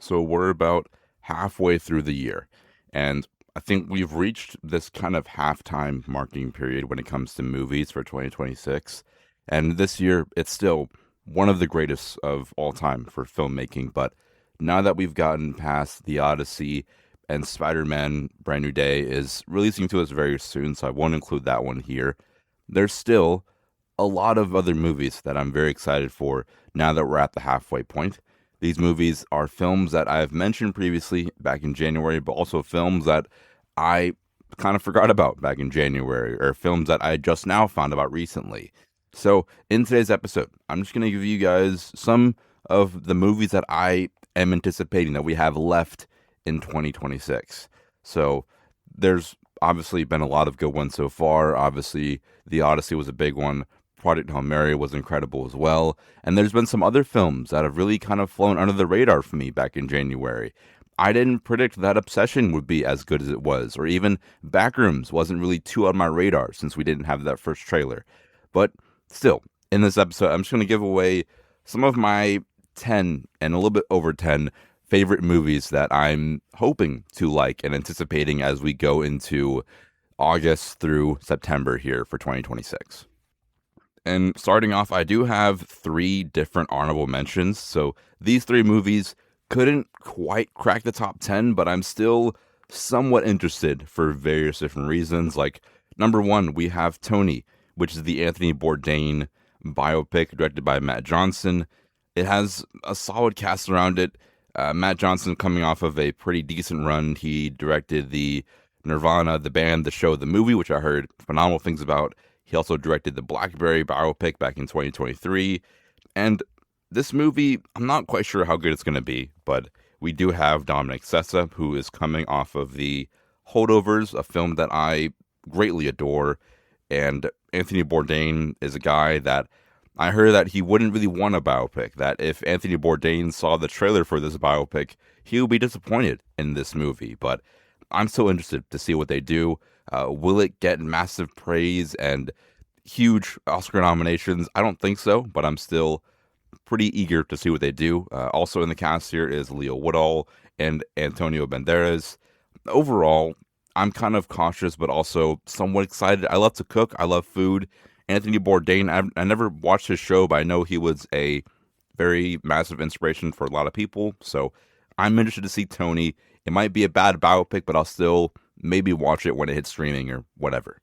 So we're about halfway through the year, and I think we've reached this kind of halftime marking period when it comes to movies for 2026. And this year, it's still one of the greatest of all time for filmmaking. But now that we've gotten past The Odyssey and Spider-Man Brand New Day is releasing to us very soon, so I won't include that one here. There's still a lot of other movies that I'm very excited for now that we're at the halfway point. These movies are films that I've mentioned previously back in January, but also films that I kind of forgot about back in January, or films that I just now found about recently. So, in today's episode, I'm just going to give you guys some of the movies that I am anticipating that we have left in 2026. So, there's obviously been a lot of good ones so far. Obviously, The Odyssey was a big one. Project Hail Mary was incredible as well. And there's been some other films that have really kind of flown under the radar for me back in January. I didn't predict that Obsession would be as good as it was, or even Backrooms wasn't really too on my radar since we didn't have that first trailer. But still, in this episode, I'm just going to give away some of my 10 and a little bit over 10 favorite movies that I'm hoping to like and anticipating as we go into August through September here for 2026. And starting off, I do have three different honorable mentions. So these three movies couldn't quite crack the top 10, but I'm still somewhat interested for various different reasons. Like, number one, we have Tony, which is the Anthony Bourdain biopic directed by Matt Johnson. It has a solid cast around it. Matt Johnson coming off of a pretty decent run. He directed the Nirvana, the band, the show, the movie, which I heard phenomenal things about. He also directed the Blackberry biopic back in 2023. And this movie, I'm not quite sure how good it's going to be, but we do have Dominic Sessa, who is coming off of the Holdovers, a film that I greatly adore. And Anthony Bourdain is a guy that I heard that he wouldn't really want a biopic, that if Anthony Bourdain saw the trailer for this biopic, he would be disappointed in this movie. But I'm so interested to see what they do. Will it get massive praise and huge Oscar nominations? I don't think so, but I'm still pretty eager to see what they do. Also in the cast here is Leo Woodall and Antonio Banderas. Overall, I'm kind of cautious, but also somewhat excited. I love to cook. I love food. Anthony Bourdain, I never watched his show, but I know he was a very massive inspiration for a lot of people. So I'm interested to see Tony. It might be a bad biopic, but I'll still maybe watch it when it hits streaming or whatever.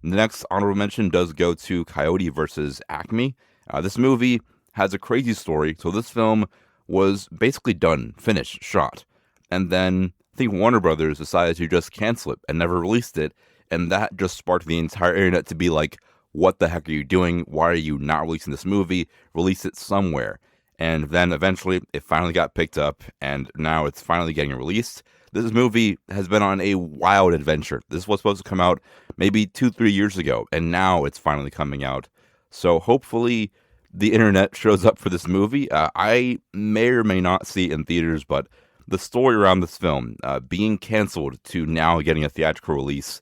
The next honorable mention does go to Coyote versus Acme. This movie has a crazy story. So this film was basically done, finished, shot. And then I think Warner Brothers decided to just cancel it and never released it. And that just sparked the entire internet to be like, what the heck are you doing? Why are you not releasing this movie? Release it somewhere. And then eventually it finally got picked up and now it's finally getting released. This movie has been on a wild adventure. This was supposed to come out maybe 2-3 years ago, and now it's finally coming out. So hopefully the internet shows up for this movie. I may or may not see it in theaters, but the story around this film, being canceled to now getting a theatrical release,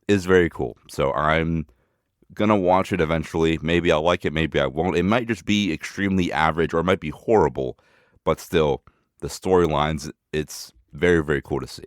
is very cool. So I'm gonna watch it eventually. Maybe I'll like it, maybe I won't. It might just be extremely average, or it might be horrible, but still, the storylines, it's very, very cool to see.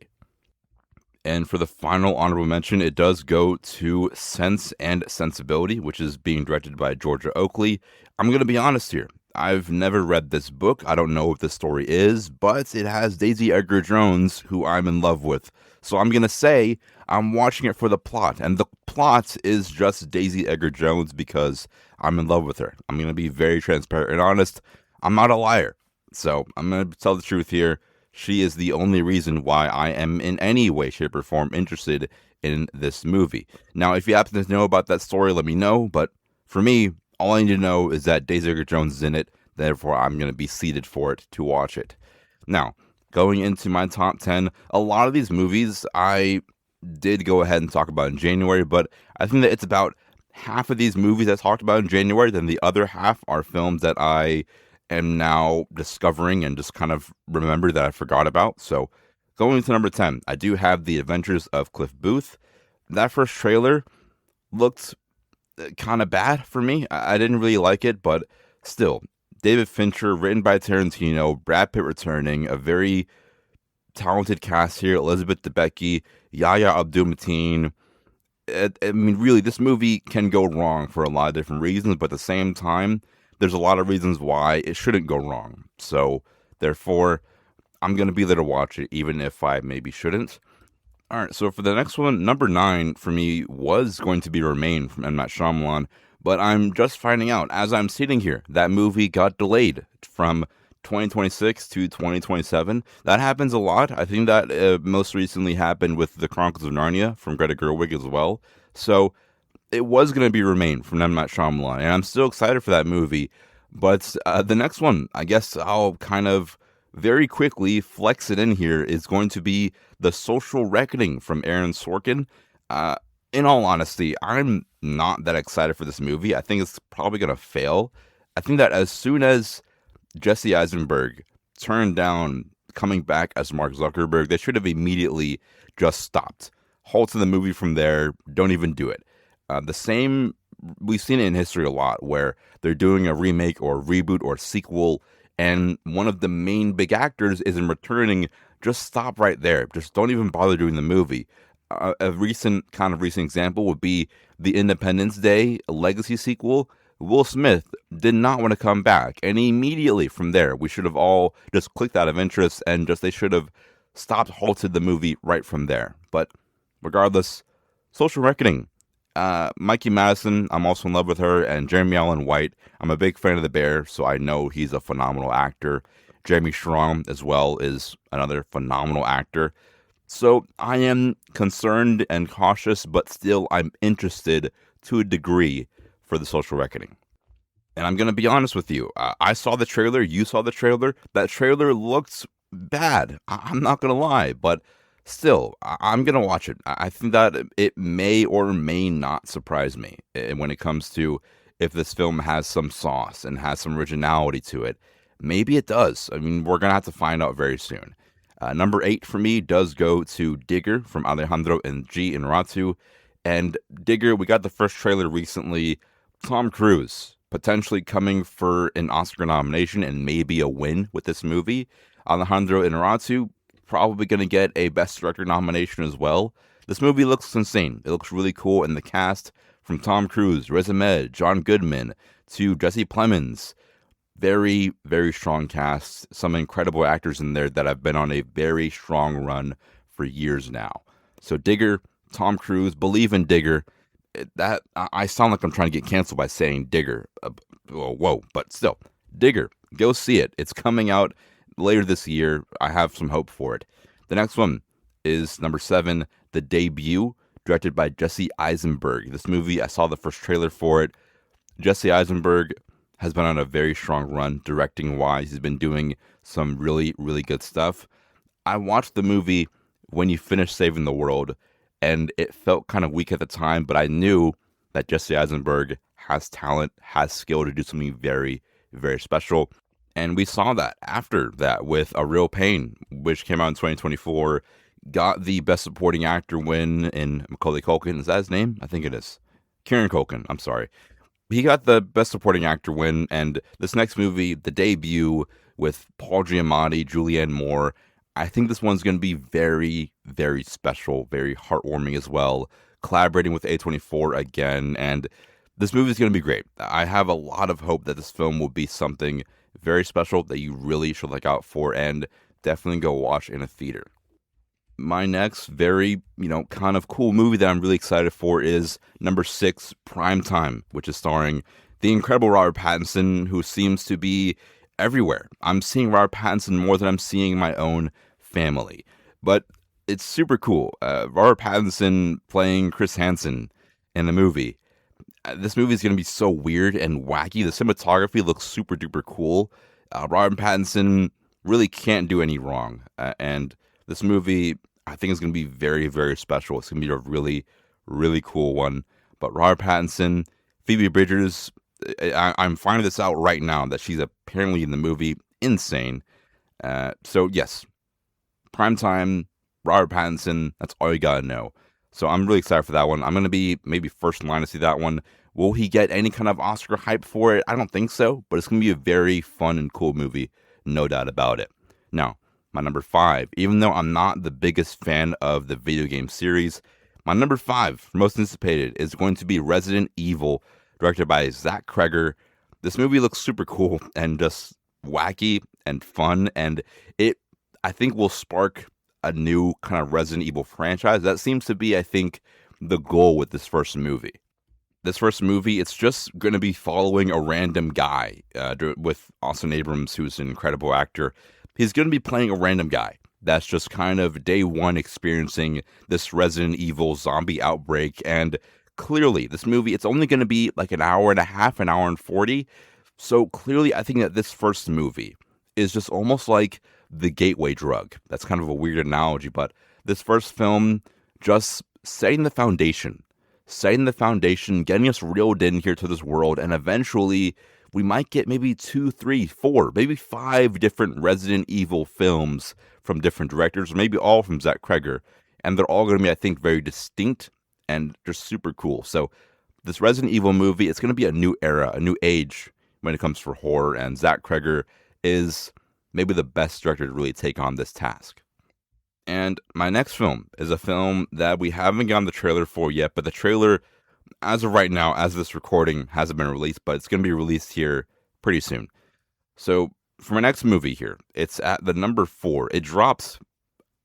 And for the final honorable mention, it does go to Sense and Sensibility, which is being directed by Georgia Oakley. I'm going to be honest here. I've never read this book. I don't know what the story is, but it has Daisy Edgar Jones, who I'm in love with. So I'm going to say I'm watching it for the plot. And the plot is just Daisy Edgar Jones because I'm in love with her. I'm going to be very transparent and honest. I'm not a liar. So I'm going to tell the truth here. She is the only reason why I am in any way, shape, or form interested in this movie. Now, if you happen to know about that story, let me know. But for me, all I need to know is that Daisy Edgar Jones is in it. Therefore, I'm going to be seated for it to watch it. Now, going into my top 10, a lot of these movies I did go ahead and talk about in January, but I think that it's about half of these movies I talked about in January, then the other half are films that I am now discovering and just kind of remember that I forgot about. So going to number 10, I do have The Adventures of Cliff Booth. That first trailer looked kind of bad for me. I didn't really like it, but still, David Fincher, written by Tarantino, Brad Pitt returning, a very talented cast here. Elizabeth Debicki, Yahya Abdul-Mateen. I mean, really, this movie can go wrong for a lot of different reasons, but at the same time, there's a lot of reasons why it shouldn't go wrong. So, therefore, I'm going to be there to watch it, even if I maybe shouldn't. All right, so for the next one, number 9 for me was going to be Remain from M. Night Shyamalan, but I'm just finding out as I'm sitting here that movie got delayed from 2026 to 2027. That happens a lot. I think that most recently happened with The Chronicles of Narnia from Greta Gerwig as well. So it was going to be Remain from M. Night Shyamalan, and I'm still excited for that movie. But the next one, I guess I'll kind of very quickly flex it in here, is going to be The Social Reckoning from Aaron Sorkin. Uh, in all honesty, I'm not that excited for this movie. I think it's probably going to fail. I think that as soon as Jesse Eisenberg turned down coming back as Mark Zuckerberg, they should have immediately just stopped. Halted the movie from there. Don't even do it. The same, we've seen it in history a lot where they're doing a remake or a reboot or a sequel, and one of the main big actors isn't returning. Just stop right there. Just don't even bother doing the movie. A recent example would be the Independence Day Legacy sequel. Will Smith did not want to come back, and immediately from there, we should have all just clicked out of interest and just they should have halted the movie right from there. But regardless, Social Reckoning. Mikey Madison, I'm also in love with her, and Jeremy Allen White. I'm a big fan of the Bear, so I know he's a phenomenal actor. Jeremy Strong as well is another phenomenal actor. So I am concerned and cautious, but still I'm interested to a degree for The Social Reckoning. And I'm going to be honest with you. I saw the trailer. You saw the trailer. That trailer looks bad. I'm not going to lie, but still, I'm going to watch it. I think that it may or may not surprise me when it comes to if this film has some sauce and has some originality to it. Maybe it does. I mean, we're going to have to find out very soon. Number 8 for me does go to Digger from Alejandro and G. Inarritu. And Digger, we got the first trailer recently. Tom Cruise potentially coming for an Oscar nomination and maybe a win with this movie. Alejandro Inarritu probably going to get a Best Director nomination as well. This movie looks insane. It looks really cool, and the cast from Tom Cruise, Riz Ahmed, John Goodman to Jesse Plemons. Very, very strong cast. Some incredible actors in there that have been on a very strong run for years now. So Digger, Tom Cruise, believe in Digger. That I sound like I'm trying to get canceled by saying Digger. Whoa, but still, Digger, go see it. It's coming out later this year. I have some hope for it. The next one is number 7, The Debut, directed by Jesse Eisenberg. This movie, I saw the first trailer for it. Jesse Eisenberg has been on a very strong run directing wise. He's been doing some really, really good stuff. I watched the movie when you finished Saving the World, and it felt kind of weak at the time, but I knew that Jesse Eisenberg has talent, has skill to do something very, very special. And we saw that after that with A Real Pain, which came out in 2024, got the Best Supporting Actor win in Macaulay Culkin. Is that his name? I think it is. Kieran Culkin, I'm sorry. He got the Best Supporting Actor win, and this next movie, The Debut, with Paul Giamatti, Julianne Moore, I think this one's going to be very, very special, very heartwarming as well, collaborating with A24 again, and this movie is going to be great. I have a lot of hope that this film will be something very special that you really should look out for and definitely go watch in a theater. My next very, kind of cool movie that I'm really excited for is number 6, Primetime, which is starring the incredible Robert Pattinson, who seems to be everywhere. I'm seeing Robert Pattinson more than I'm seeing my own family. But it's super cool. Robert Pattinson playing Chris Hansen in the movie. This movie is going to be so weird and wacky. The cinematography looks super duper cool. Robert Pattinson really can't do any wrong. And this movie, I think, is going to be very, very special. It's going to be a really, really cool one. But Robert Pattinson, Phoebe Bridgers, I'm finding this out right now that she's apparently in the movie. Insane. So yes, Primetime, Robert Pattinson, that's all you gotta know. So I'm really excited for that one. I'm going to be maybe first in line to see that one Will he get any kind of Oscar hype for it? I don't think so, but it's going to be a very fun and cool movie, no doubt about it. Now, my number five, even though I'm not the biggest fan of the video game series, my number five, most anticipated, is going to be Resident Evil, directed by Zach Kreger. This movie looks super cool and just wacky and fun, and it, I think, will spark a new kind of Resident Evil franchise. That seems to be, I think, the goal with this first movie. This first movie, it's just going to be following a random guy with Austin Abrams, who's an incredible actor. He's going to be playing a random guy that's just kind of day one experiencing this Resident Evil zombie outbreak. And clearly, this movie, it's only going to be like an hour and a half, an hour and 40. So clearly, I think that this first movie is just almost like the gateway drug. That's kind of a weird analogy, but this first film just setting the foundation, getting us reeled in here to this world, and eventually we might get maybe 2, 3, 4, maybe 5 different Resident Evil films from different directors, or maybe all from Zach Kreger, and they're all going to be, I think, very distinct and just super cool. So this Resident Evil movie, it's going to be a new era, a new age when it comes for horror, and Zach Kreger is maybe the best director to really take on this task. And my next film is a film that we haven't gotten the trailer for yet, but the trailer, as of right now, as of this recording, hasn't been released, but it's going to be released here pretty soon. So for my next movie here, it's at the number 4. It drops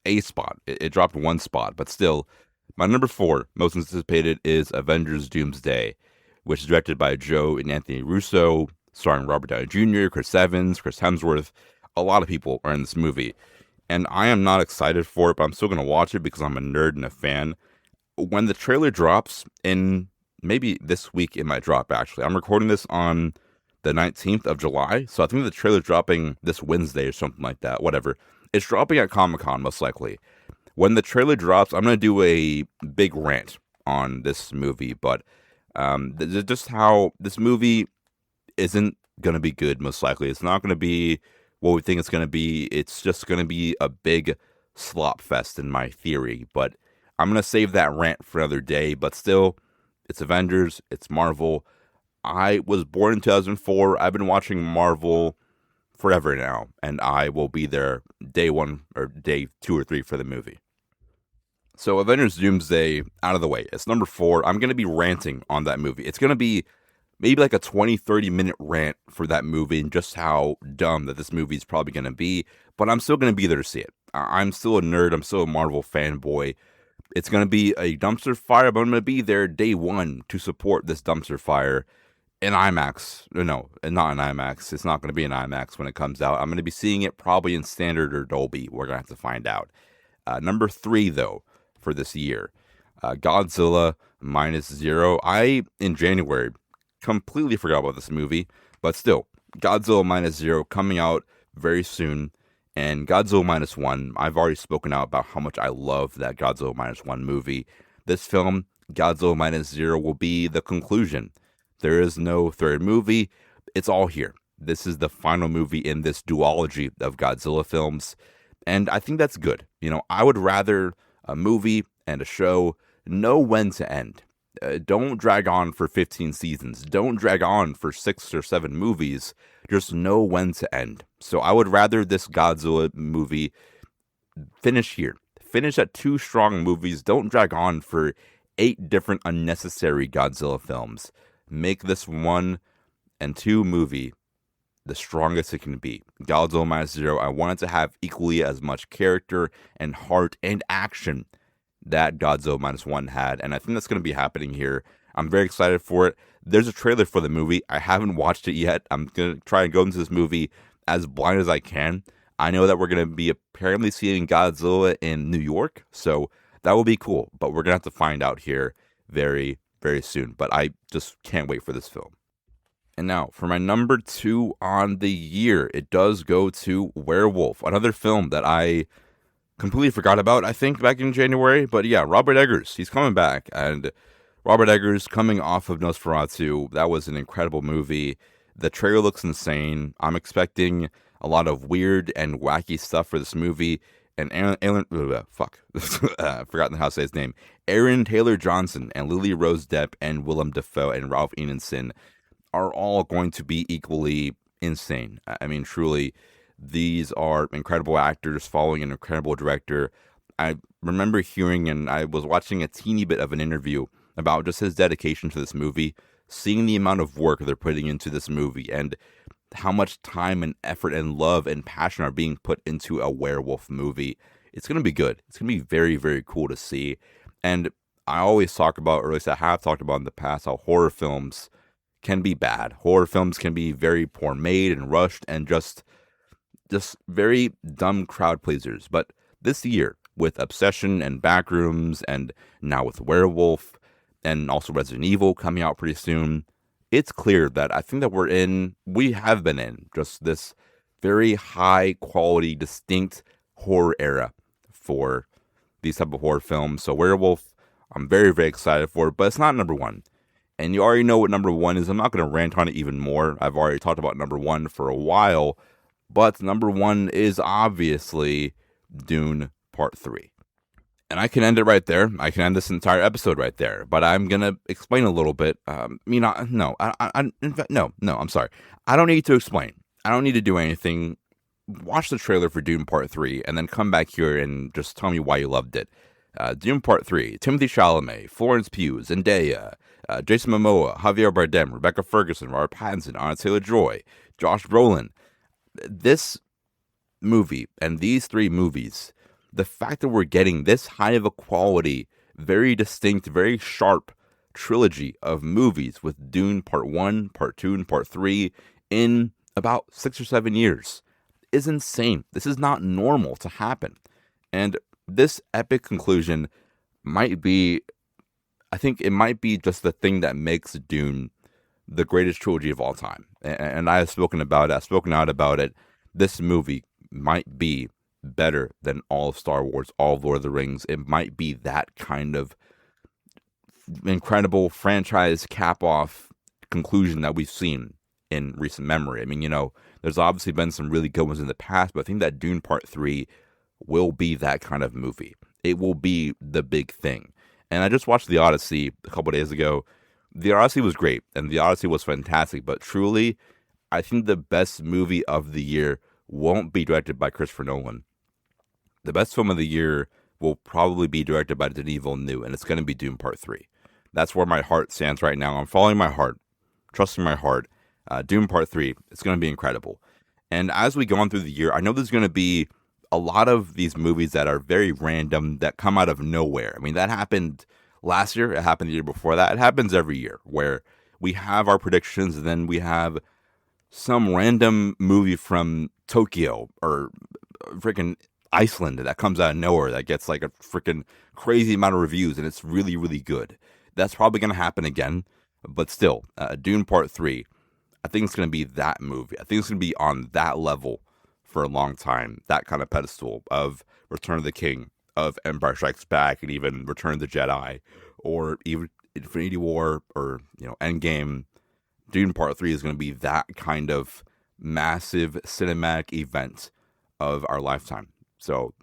a spot. It dropped one spot, but still, my number 4, most anticipated, is Avengers Doomsday, which is directed by Joe and Anthony Russo, starring Robert Downey Jr., Chris Evans, Chris Hemsworth. A lot of people are in this movie. And I am not excited for it, but I'm still going to watch it because I'm a nerd and a fan. When the trailer drops, in maybe this week it might drop, actually. I'm recording this on the 19th of July, so I think the trailer's dropping this Wednesday or something like that, whatever. It's dropping at Comic-Con, most likely. When the trailer drops, I'm going to do a big rant on this movie, but just how this movie isn't going to be good, most likely. It's not going to be what we think it's going to be. It's just going to be a big slop fest in my theory, but I'm going to save that rant for another day. But still, it's Avengers, it's Marvel. I was born in 2004. I've been watching Marvel forever now, and I will be there day 1 or day 2 or 3 for the movie. So Avengers Doomsday, out of the way. It's number 4. I'm going to be ranting on that movie. It's going to be maybe like a 20-30 minute rant for that movie and just how dumb that this movie is probably going to be, but I'm still going to be there to see it. I'm still a nerd. I'm still a Marvel fanboy. It's going to be a dumpster fire, but I'm going to be there day 1 to support this dumpster fire in IMAX. No, not in IMAX. It's not going to be in IMAX when it comes out. I'm going to be seeing it probably in standard or Dolby. We're going to have to find out. Number 3, though, for this year, Godzilla Minus Zero. In January, completely forgot about this movie, but still, Godzilla Minus Zero coming out very soon, and Godzilla Minus One, I've already spoken out about how much I love that Godzilla Minus One movie. This film, Godzilla Minus Zero, will be the conclusion. There is no third movie. It's all here. This is the final movie in this duology of Godzilla films, and I think that's good. You know, I would rather a movie and a show know when to end. Don't drag on for 15 seasons. Don't drag on for 6 or 7 movies. Just know when to end. So I would rather this Godzilla movie finish here. Finish at 2 strong movies. Don't drag on for 8 different unnecessary Godzilla films. Make this 1 and 2 movie the strongest it can be. Godzilla Minus Zero, I want it to have equally as much character and heart and action that Godzilla Minus One had, and I think that's going to be happening here. I'm very excited for it. There's a trailer for the movie. I haven't watched it yet. I'm going to try and go into this movie as blind as I can. I know that we're going to be apparently seeing Godzilla in New York, so that will be cool, but we're going to have to find out here very, very soon. But I just can't wait for this film. And now, for my number 2 on the year, it does go to Werewolf, another film that I completely forgot about, I think, back in January. But yeah, Robert Eggers, he's coming back. And Robert Eggers coming off of Nosferatu, that was an incredible movie. The trailer looks insane. I'm expecting a lot of weird and wacky stuff for this movie. and forgotten how to say his name. Aaron Taylor Johnson and Lily Rose Depp and Willem Dafoe and Ralph Ineson are all going to be equally insane. I mean, truly, these are incredible actors following an incredible director. I remember hearing, and I was watching a teeny bit of an interview about just his dedication to this movie, seeing the amount of work they're putting into this movie, and how much time and effort and love and passion are being put into a werewolf movie. It's going to be good. It's going to be very, very cool to see. And I always talk about, or at least I have talked about in the past, how horror films can be bad. Horror films can be very poor made and rushed and just very dumb crowd pleasers. But this year, with Obsession and Backrooms, and now with Werewolf, and also Resident Evil coming out pretty soon, it's clear that I think that we have been in just this very high quality, distinct horror era for these type of horror films. So Werewolf, I'm very, very excited for it, but it's not number one. And you already know what number one is. I'm not going to rant on it even more. I've already talked about number one for a while, but number one is obviously Dune Part 3. And I can end it right there. I can end this entire episode right there. But I'm going to explain a little bit. I'm sorry. I don't need to explain. I don't need to do anything. Watch the trailer for Dune Part 3 and then come back here and just tell me why you loved it. Dune Part 3, Timothy Chalamet, Florence Pugh, Zendaya, Jason Momoa, Javier Bardem, Rebecca Ferguson, Robert Pattinson, Anya Taylor-Joy, Josh Brolin. This movie and these three movies, the fact that we're getting this high of a quality, very distinct, very sharp trilogy of movies with Dune Part 1, Part 2, and Part 3 in about 6 or 7 years is insane. This is not normal to happen. And this epic conclusion might be, I think it might be just the thing that makes Dune the greatest trilogy of all time. And I have spoken about it. I've spoken out about it. This movie might be better than all of Star Wars, all of Lord of the Rings. It might be that kind of incredible franchise cap-off conclusion that we've seen in recent memory. I mean, there's obviously been some really good ones in the past, but I think that Dune Part 3 will be that kind of movie. It will be the big thing. And I just watched The Odyssey a couple days ago. The Odyssey was great, and The Odyssey was fantastic, but truly, I think the best movie of the year won't be directed by Christopher Nolan. The best film of the year will probably be directed by Denis Villeneuve, and it's going to be Dune Part 3. That's where my heart stands right now. I'm following my heart, trusting my heart. Dune Part 3, it's going to be incredible. And as we go on through the year, I know there's going to be a lot of these movies that are very random, that come out of nowhere. I mean, that happened last year. It happened the year before that. It happens every year where we have our predictions and then we have some random movie from Tokyo or freaking Iceland that comes out of nowhere that gets like a freaking crazy amount of reviews and it's really, really good. That's probably going to happen again. But still, Dune Part 3, I think it's going to be that movie. I think it's going to be on that level for a long time, that kind of pedestal of Return of the King, of Empire Strikes Back, and even Return of the Jedi, or even Infinity War, or Endgame. Dune Part 3 is going to be that kind of massive cinematic event of our lifetime. So,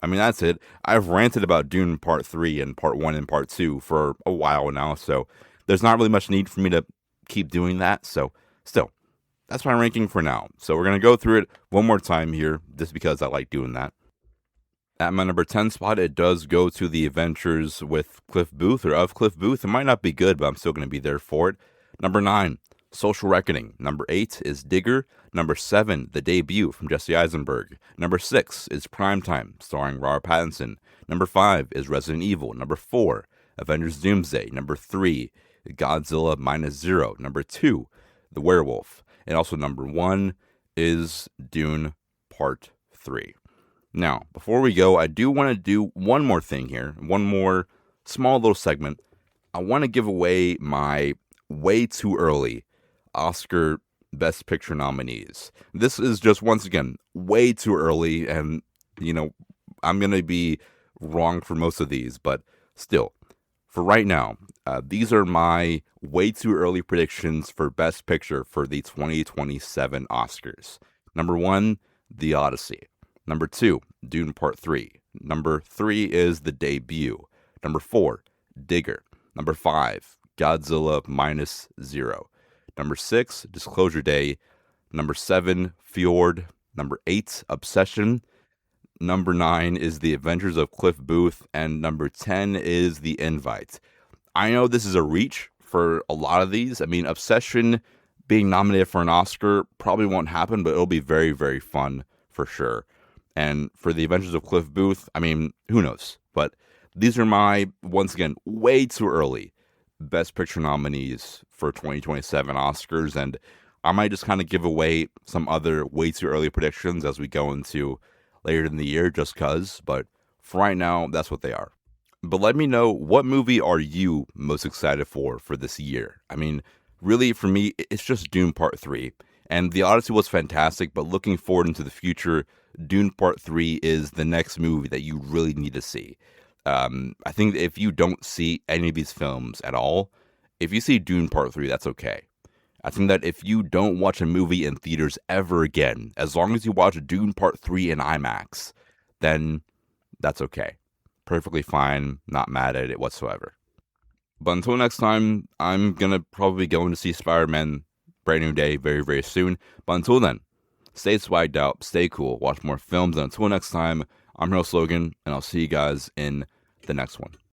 I mean, that's it. I've ranted about Dune Part 3 and Part 1 and Part 2 for a while now, so there's not really much need for me to keep doing that. So, still, that's my ranking for now. So we're going to go through it one more time here, just because I like doing that. At my number 10 spot, it does go to The Adventures with Cliff Booth, or of Cliff Booth. It might not be good, but I'm still going to be there for it. Number 9, Social Reckoning. Number 8 is Digger. Number 7, The Debut from Jesse Eisenberg. Number 6 is Primetime, starring Robert Pattinson. Number 5 is Resident Evil. Number 4, Avengers Doomsday. Number 3, Godzilla Minus Zero. Number 2, The Werewolf. And also number 1 is Dune Part 3. Now, before we go, I do want to do one more thing here. One more small little segment. I want to give away my way too early Oscar Best Picture nominees. This is just, once again, way too early. And, I'm going to be wrong for most of these. But still, for right now, these are my way too early predictions for Best Picture for the 2027 Oscars. Number 1, The Odyssey. Number 2, Dune Part 3. Number 3 is The Debut. Number 4, Digger. Number 5, Godzilla Minus Zero. Number 6, Disclosure Day. Number 7, Fjord. Number 8, Obsession. Number 9 is The Adventures of Cliff Booth. And number 10 is The Invite. I know this is a reach for a lot of these. I mean, Obsession being nominated for an Oscar probably won't happen, but it'll be very, very fun for sure. And for The Adventures of Cliff Booth, I mean, who knows? But these are my, once again, way too early Best Picture nominees for 2027 Oscars. And I might just kind of give away some other way too early predictions as we go into later in the year just because. But for right now, that's what they are. But let me know, what movie are you most excited for this year? I mean, really, for me, it's just Dune Part 3. And The Odyssey was fantastic, but looking forward into the future, Dune Part 3 is the next movie that you really need to see. I think if you don't see any of these films at all, if you see Dune Part 3, that's okay. I think that if you don't watch a movie in theaters ever again, as long as you watch Dune Part 3 in IMAX, then that's okay. Perfectly fine, not mad at it whatsoever. But until next time, I'm going to probably go to see Spider-Man Brand New Day very, very soon. But until then, stay swagged out, stay cool, watch more films. And until next time, I'm your host Logan, and I'll see you guys in the next one.